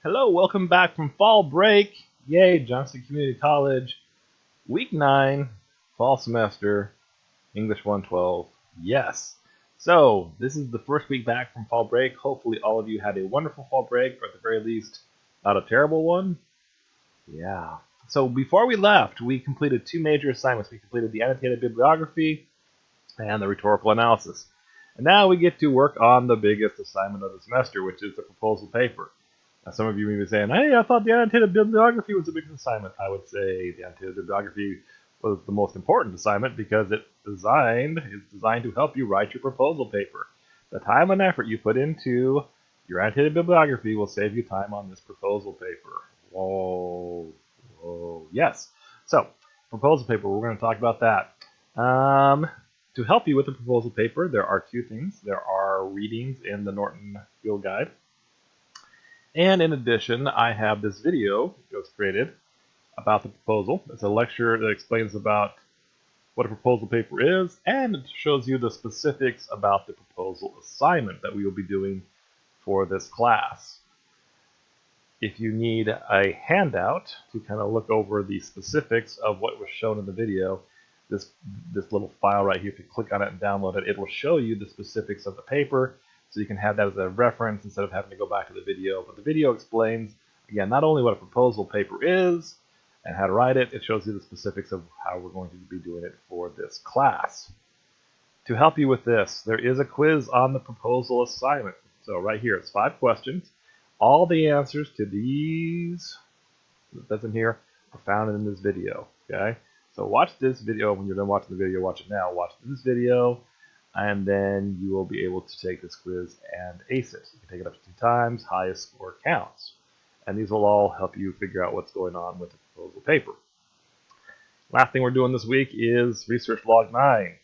Hello, welcome back from fall break. Yay, Johnston Community College, week 9, fall semester, English 112. Yes. So, this is the first week back from fall break. Hopefully, all of you had a wonderful fall break, or at the very least, not a terrible one. Yeah. So, before we left, we completed two major assignments. We completed the annotated bibliography and the rhetorical analysis. And now we get to work on the biggest assignment of the semester, which is the proposal paper. Now, some of you may be saying, hey, I thought the annotated bibliography was the biggest assignment. I would say the annotated bibliography was the most important assignment because it's designed to help you write your proposal paper. The time and effort you put into your annotated bibliography will save you time on this proposal paper. Whoa, yes. So, proposal paper, we're going to talk about that. To help you with the proposal paper, there are two things. There are readings in the Norton Field Guide. And in addition, I have this video that was created about the proposal. It's a lecture that explains about what a proposal paper is, and it shows you the specifics about the proposal assignment that we will be doing for this class. If you need a handout to kind of look over the specifics of what was shown in the video, this little file right here, if you click on it and download it, it will show you the specifics of the paper, so you can have that as a reference instead of having to go back to the video. But the video explains, again, not only what a proposal paper is and how to write it, it shows you the specifics of how we're going to be doing it for this class. To help you with this, there is a quiz on the proposal assignment. So right here, it's 5 questions. All the answers to these that's in here are found in this video, okay? So watch this video. When you're done watching the video, watch it now. Watch this video, and then you will be able to take this quiz and ace it. You can take it up to 2 times. Highest score counts. And these will all help you figure out what's going on with the proposal paper. Last thing we're doing this week is Research Log 9.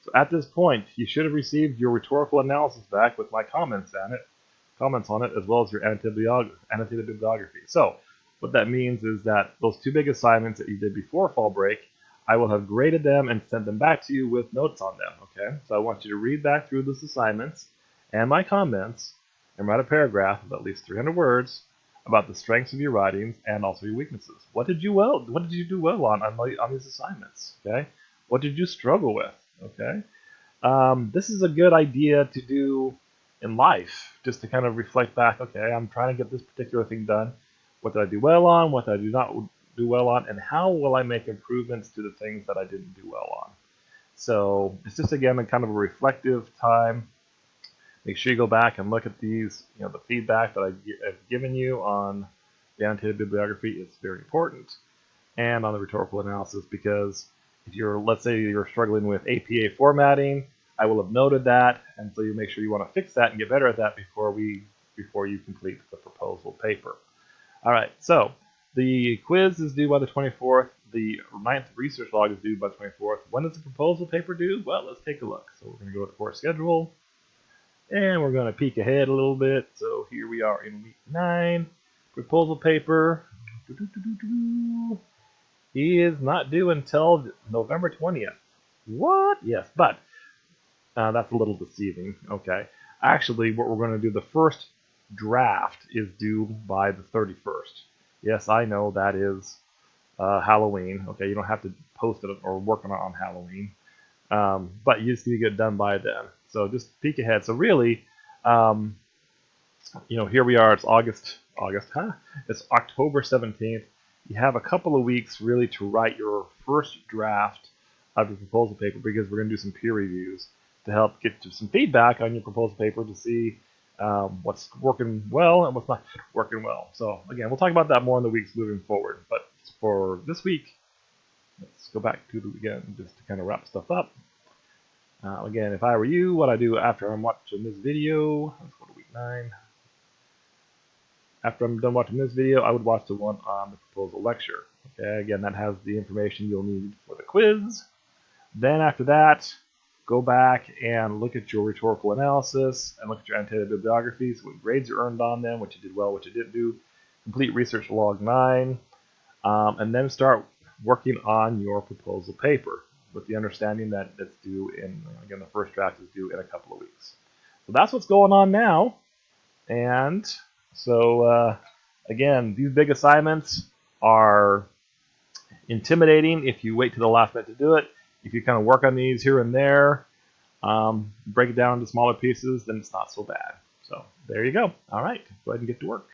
So at this point, you should have received your rhetorical analysis back with my comments on it, as well as your annotated bibliography. So what that means is that those 2 big assignments that you did before fall break, I will have graded them and sent them back to you with notes on them, okay? So I want you to read back through those assignments and my comments and write a paragraph of at least 300 words about the strengths of your writings and also your weaknesses. What did you do well on these assignments, okay? What did you struggle with, okay? This is a good idea to do in life, just to kind of reflect back, okay, I'm trying to get this particular thing done. What did I do well on? What did I do not do well on? And how will I make improvements to the things that I didn't do well on? So it's just, again, a kind of a reflective time. Make sure you go back and look at these, the feedback that I've given you on the annotated bibliography is very important, and on the rhetorical analysis, because if let's say you're struggling with APA formatting, I will have noted that, and so you make sure you want to fix that and get better at that before you complete the proposal paper. All right, so the quiz is due by the 24th. The 9th research log is due by the 24th. When is the proposal paper due? Well, let's take a look. So we're going to go to the course schedule, and we're going to peek ahead a little bit. So here we are in week 9. Proposal paper is not due until November 20th. What? Yes, but that's a little deceiving. Okay. Actually, what we're going to do, the first draft is due by the 31st. Yes, I know that is Halloween. Okay, you don't have to post it or work on it on Halloween, but you just need to get it done by then. So just peek ahead. So really, here we are. It's It's October 17th. You have a couple of weeks really to write your first draft of your proposal paper, because we're going to do some peer reviews to help get some feedback on your proposal paper to see what's working well and what's not working well. So again, we'll talk about that more in the weeks moving forward. But for this week, let's go back to it again just to kind of wrap stuff up. Again, if I were you, what I do after I'm watching this video, let's go to week 9. After I'm done watching this video, I would watch the one on the proposal lecture. Okay, again, that has the information you'll need for the quiz. Then after that, go back and look at your rhetorical analysis and look at your annotated bibliographies, what grades you earned on them, what you did well, what you didn't do. Complete Research Log 9, and then start working on your proposal paper with the understanding that it's due again, the first draft is due in a couple of weeks. So that's what's going on now. And so Again, these big assignments are intimidating if you wait to the last minute to do it. If you kind of work on these here and there, break it down into smaller pieces, then it's not so bad. So there you go. All right, go ahead and get to work.